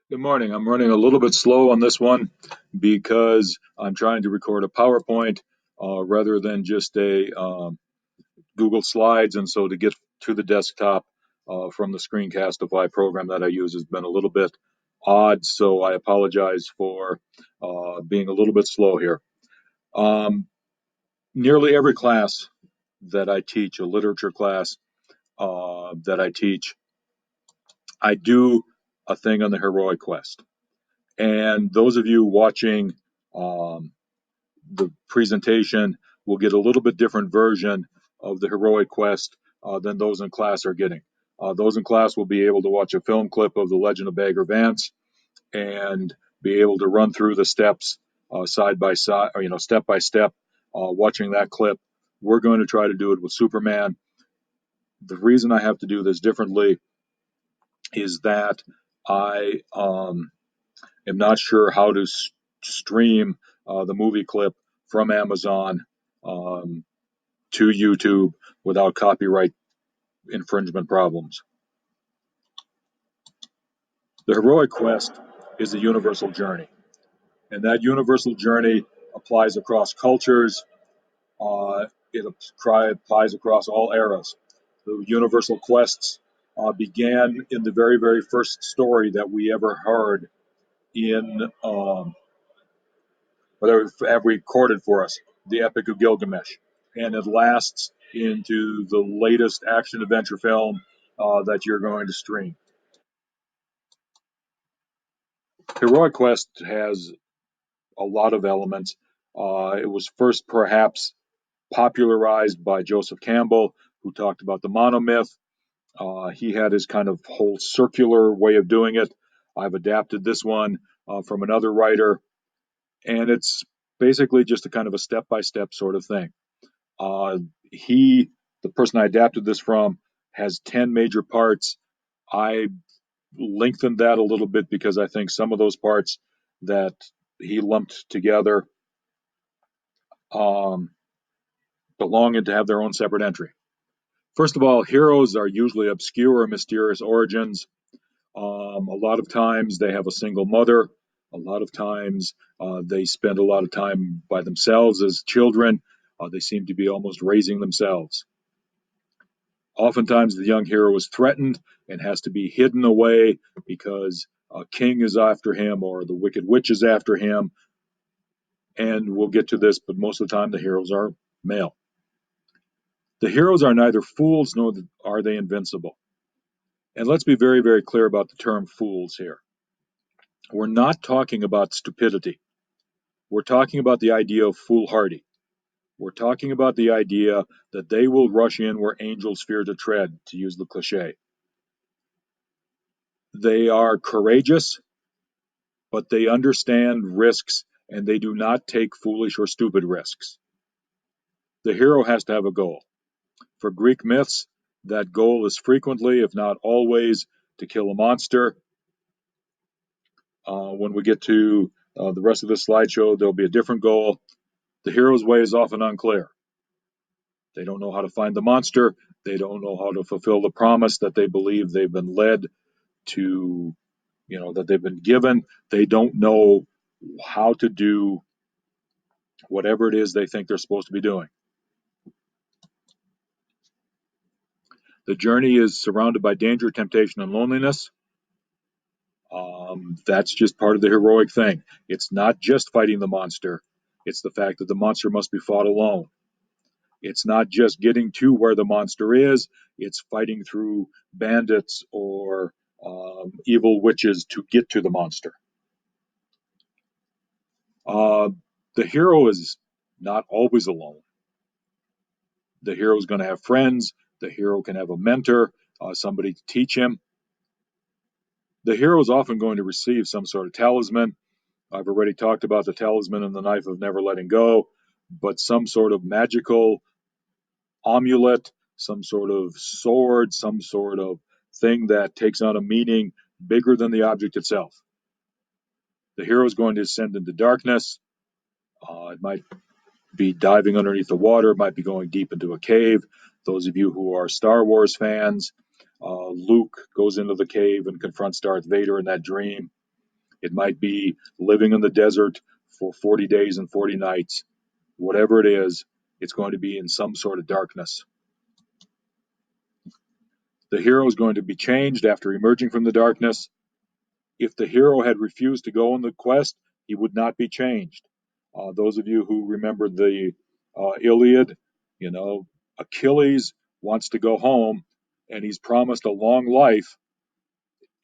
Good morning. I'm running a little bit slow on this one because I'm trying to record a PowerPoint rather than just a Google Slides. And so to get to the desktop from the Screencastify program that I use has been a little bit odd. So I apologize for being a little bit slow here. Um, Nearly every class that I teach, a literature class that I teach, I do a thing on the heroic quest. And those of you watching um, the presentation will get a little bit different version of the heroic quest than those in class are getting. Those in class will be able to watch a film clip of The Legend of Bagger Vance and be able to run through the steps side by side, or, step by step, watching that clip. We're going to try to do it with Superman. The reason I have to do this differently is that I am not sure how to stream the movie clip from Amazon um, to YouTube without copyright infringement problems. The heroic quest is a universal journey, and that universal journey applies across cultures. It applies across all eras. The universal quests began in the very, very first story that we ever heard in whatever have recorded for us, the Epic of Gilgamesh, and it lasts into the latest action adventure film that you're going to stream. Heroic Quest has a lot of elements. It was first perhaps popularized by Joseph Campbell, who talked about the monomyth. He had his kind of whole circular way of doing it. I've adapted this one from another writer, and it's basically just a kind of a step by step sort of thing. Uh, he, the person I adapted this from, has 10 major parts. I lengthened that a little bit because I think some of those parts that he lumped together um, belong and to have their own separate entry. First of all, heroes are usually obscure or mysterious origins. A lot of times they have a single mother. A lot of times they spend a lot of time by themselves as children. They seem to be almost raising themselves. Oftentimes, the young hero is threatened and has to be hidden away because a king is after him or the wicked witch is after him. And we'll get to this, but most of the time, the heroes are male. The heroes are neither fools nor are they invincible. And let's be very, very clear about the term fools here. We're not talking about stupidity. We're talking about the idea of foolhardy. We're talking about the idea that they will rush in where angels fear to tread, to use the cliche. They are courageous, but they understand risks and they do not take foolish or stupid risks. The hero has to have a goal. For Greek myths, that goal is frequently, if not always, to kill a monster. When we get to the rest of this slideshow, there'll be a different goal. The hero's way is often unclear. They don't know how to find the monster. They don't know how to fulfill the promise that they believe they've been led to, that they've been given. They don't know how to do whatever it is they think they're supposed to be doing. The journey is surrounded by danger, temptation, and loneliness. That's just part of the heroic thing. It's not just fighting the monster, it's the fact that the monster must be fought alone. It's not just getting to where the monster is, it's fighting through bandits or evil witches to get to the monster. Uh, the hero is not always alone. The hero is going to have friends, the hero can have a mentor, somebody to teach him. The hero is often going to receive some sort of talisman. I've already talked about the talisman and the knife of never letting go, but some sort of magical amulet, some sort of sword, some sort of thing that takes on a meaning bigger than the object itself. The hero is going to descend into darkness. It might be diving underneath the water, it might be going deep into a cave. Those of you who are Star Wars fans, Luke goes into the cave and confronts Darth Vader in that dream. It might be living in the desert for 40 days and 40 nights. Whatever it is, it's going to be in some sort of darkness. The hero is going to be changed after emerging from the darkness. If the hero had refused to go on the quest, he would not be changed. Those of you who remember the Iliad, you know, Achilles wants to go home and he's promised a long life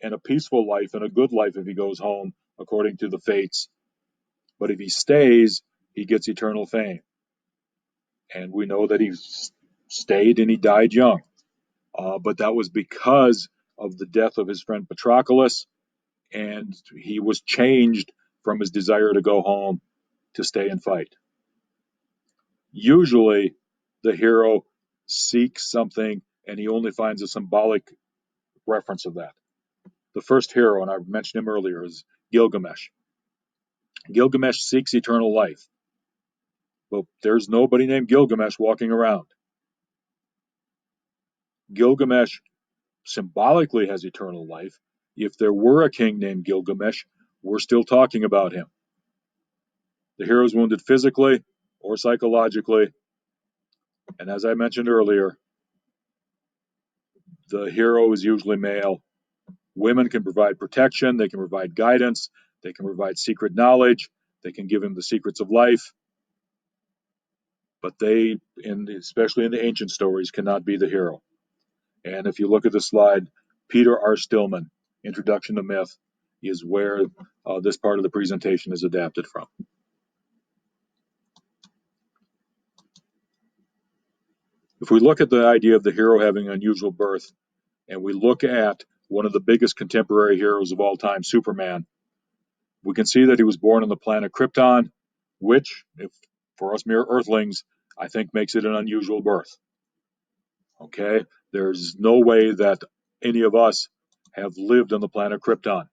and a peaceful life and a good life if he goes home, according to the fates. But if he stays, he gets eternal fame. And we know that he stayed and he died young. But that was because of the death of his friend Patroclus, and he was changed from his desire to go home to stay and fight. Usually, the hero seeks something and he only finds a symbolic reference of that. The first hero, and I mentioned him earlier, is Gilgamesh. Gilgamesh seeks eternal life, but there's nobody named Gilgamesh walking around. Gilgamesh symbolically has eternal life. If there were a king named Gilgamesh, we're still talking about him. The hero is wounded physically or psychologically, and as I mentioned earlier, the hero is usually male. Women can provide protection, they can provide guidance, they can provide secret knowledge, they can give him the secrets of life, but they, especially in the ancient stories, cannot be the hero. And if you look at the slide, Peter R. Stillman, Introduction to Myth, is where this part of the presentation is adapted from. If we look at the idea of the hero having an unusual birth, and we look at one of the biggest contemporary heroes of all time, Superman, we can see that he was born on the planet Krypton, which, if for us mere Earthlings, I think makes it an unusual birth. Okay? There's no way that any of us have lived on the planet Krypton.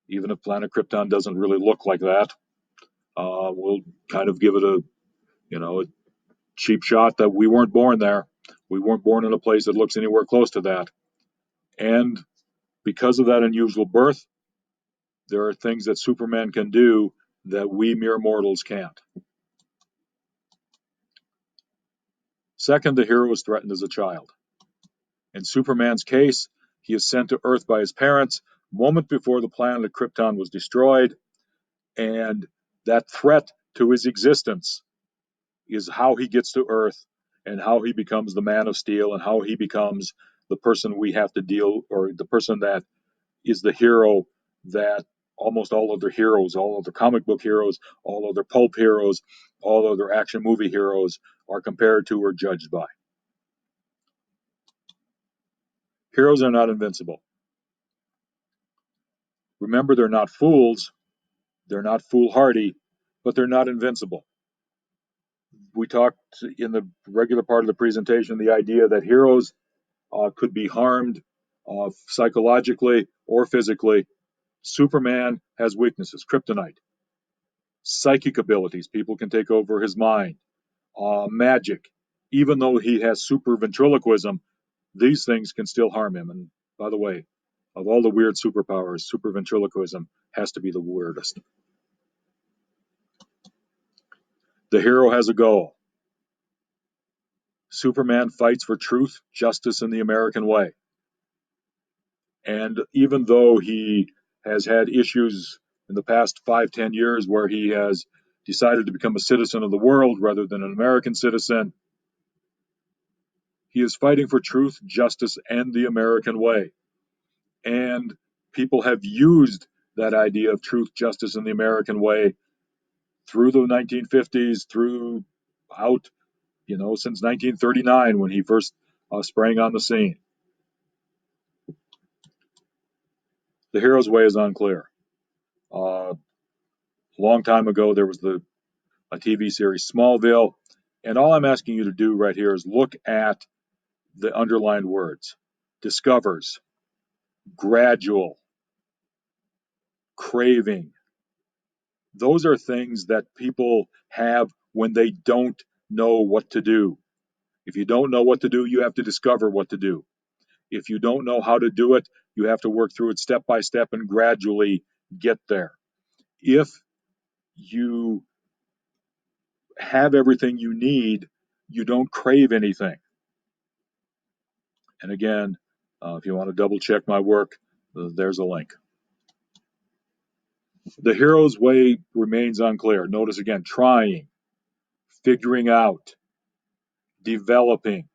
Even if planet Krypton doesn't really look like that, we'll kind of give it a cheap shot that we weren't born there. We weren't born in a place that looks anywhere close to that. And because of that unusual birth, there are things that Superman can do that we mere mortals can't. Second, the hero is threatened as a child. In Superman's case, he is sent to Earth by his parents moments before the planet Krypton was destroyed, and that threat to his existence is how he gets to Earth and how he becomes the Man of Steel and how he becomes the person we have to deal, or the person that is the hero that almost all other heroes, all other comic book heroes, all other pulp heroes, all other action movie heroes are compared to or judged by. Heroes are not invincible. Remember, they're not fools, they're not foolhardy, but they're not invincible. We talked in the regular part of the presentation the idea that heroes could be harmed psychologically or physically. Superman has weaknesses, kryptonite, psychic abilities, people can take over his mind, magic. Even though he has super ventriloquism, these things can still harm him. And by the way, of all the weird superpowers, super ventriloquism has to be the weirdest. The hero has a goal. Superman fights for truth, justice, and the American way. And even though he has had issues in the past 5-10 years where he has decided to become a citizen of the world rather than an American citizen, he is fighting for truth, justice, and the American way. And people have used that idea of truth, justice, and the American way through the 1950s, since 1939 when he first sprang on the scene. The hero's way is unclear. A long time ago, there was a TV series, Smallville, and all I'm asking you to do right here is look at the underlined words. Discovers, gradual, craving. Those are things that people have when they don't know what to do. If you don't know what to do, you have to discover what to do. If you don't know how to do it, you have to work through it step by step and gradually get there. If you have everything you need, you don't crave anything. And again, if you want to double check my work, there's a link. The hero's way remains unclear. Notice again, trying, figuring out, developing.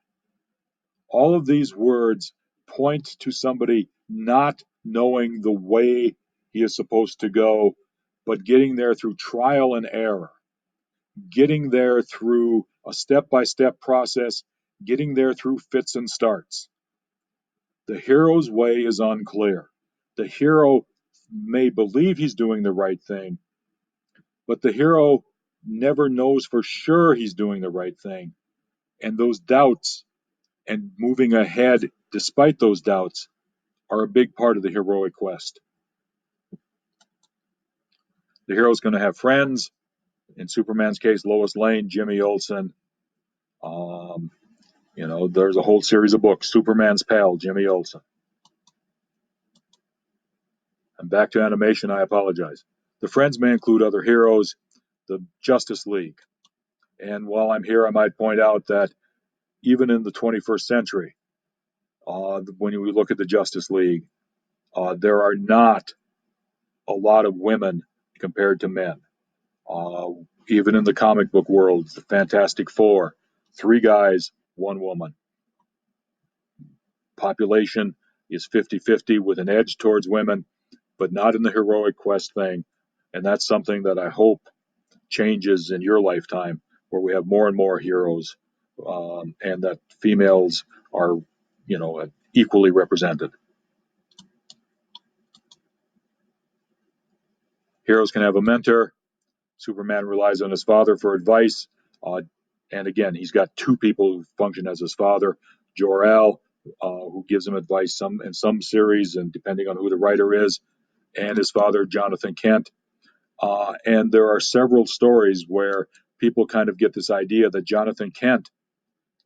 All of these words point to somebody not knowing the way he is supposed to go, but getting there through trial and error, getting there through a step by step process, getting there through fits and starts. The hero's way is unclear. The hero may believe he's doing the right thing, but the hero never knows for sure he's doing the right thing. And those doubts and moving ahead despite those doubts are a big part of the heroic quest. The hero's going to have friends. In Superman's case, Lois Lane, Jimmy Olsen. Um, there's a whole series of books. Superman's pal, Jimmy Olsen. And back to animation, I apologize. The friends may include other heroes, the Justice League. And while I'm here, I might point out that even in the 21st century, when we look at the Justice League, there are not a lot of women compared to men. Uh, Even in the comic book world, the Fantastic Four, 3 guys, 1 woman. Population is 50-50 with an edge towards women, but not in the heroic quest thing. And that's something that I hope changes in your lifetime, where we have more and more heroes, and that females are, equally represented. Heroes can have a mentor. Superman relies on his father for advice. And again, he's got 2 people who function as his father. Jor-El, who gives him advice in some series, and depending on who the writer is, and his father, Jonathan Kent. And there are several stories where people kind of get this idea that Jonathan Kent,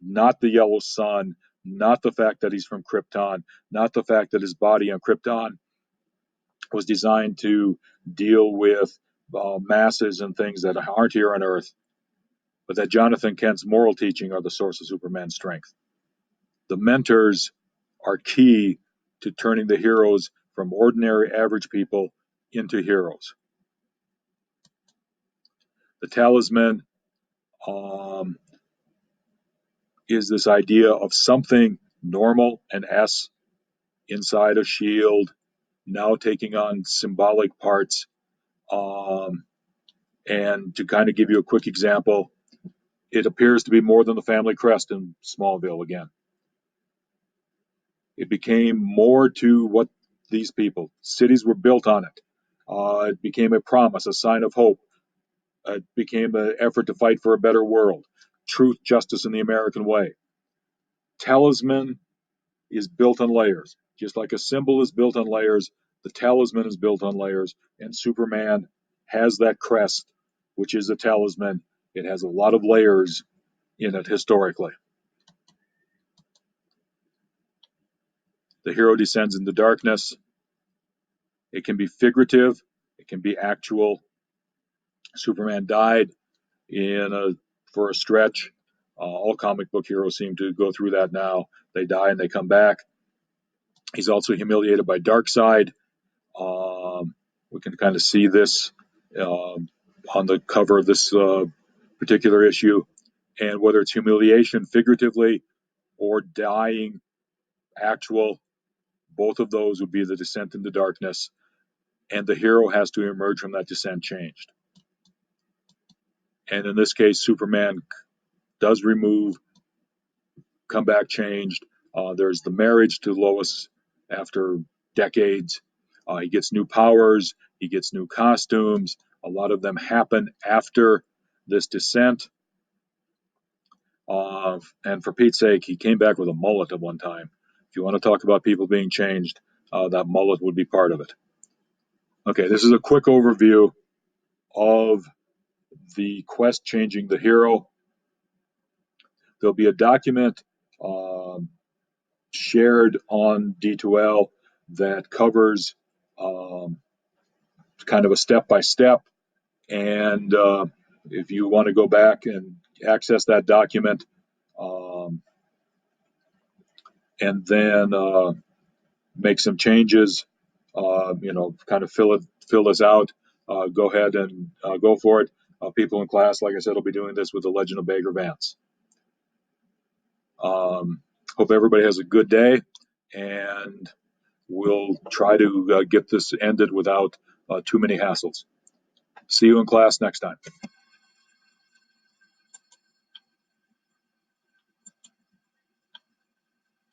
not the Yellow Sun, not the fact that he's from Krypton, not the fact that his body on Krypton was designed to deal with masses and things that aren't here on Earth, but that Jonathan Kent's moral teaching are the source of Superman's strength. The mentors are key to turning the heroes from ordinary average people into heroes. The talisman is this idea of something normal and S inside a shield now taking on symbolic parts. And to kind of give you a quick example, it appears to be more than the family crest in Smallville again. It became more to what these people, cities were built on it. It became a promise, a sign of hope. It became an effort to fight for a better world. Truth, justice, and the American way. Talisman is built on layers. Just like a symbol is built on layers, the talisman is built on layers, and Superman has that crest, which is a talisman. It has a lot of layers in it historically. The hero descends into darkness. It can be figurative, it can be actual. Superman died for a stretch. All comic book heroes seem to go through that now. They die and they come back. He's also humiliated by Darkseid. We can kind of see this on the cover of this particular issue. And whether it's humiliation figuratively or dying actual, both of those would be the descent into darkness. And the hero has to emerge from that descent changed. And in this case, Superman does come back changed. There's the marriage to Lois after decades. He gets new powers. He gets new costumes. A lot of them happen after this descent. And for Pete's sake, he came back with a mullet at one time. If you want to talk about people being changed, that mullet would be part of it. Okay, this is a quick overview of the quest changing the hero. There'll be a document shared on D2L that covers kind of a step by step. And if you want to go back and access that document, um, and then make some changes, kind of fill this out. Go ahead and go for it. People in class, like I said, will be doing this with the Legend of Bagger Vance. Hope everybody has a good day, and we'll try to get this ended without too many hassles. See you in class next time.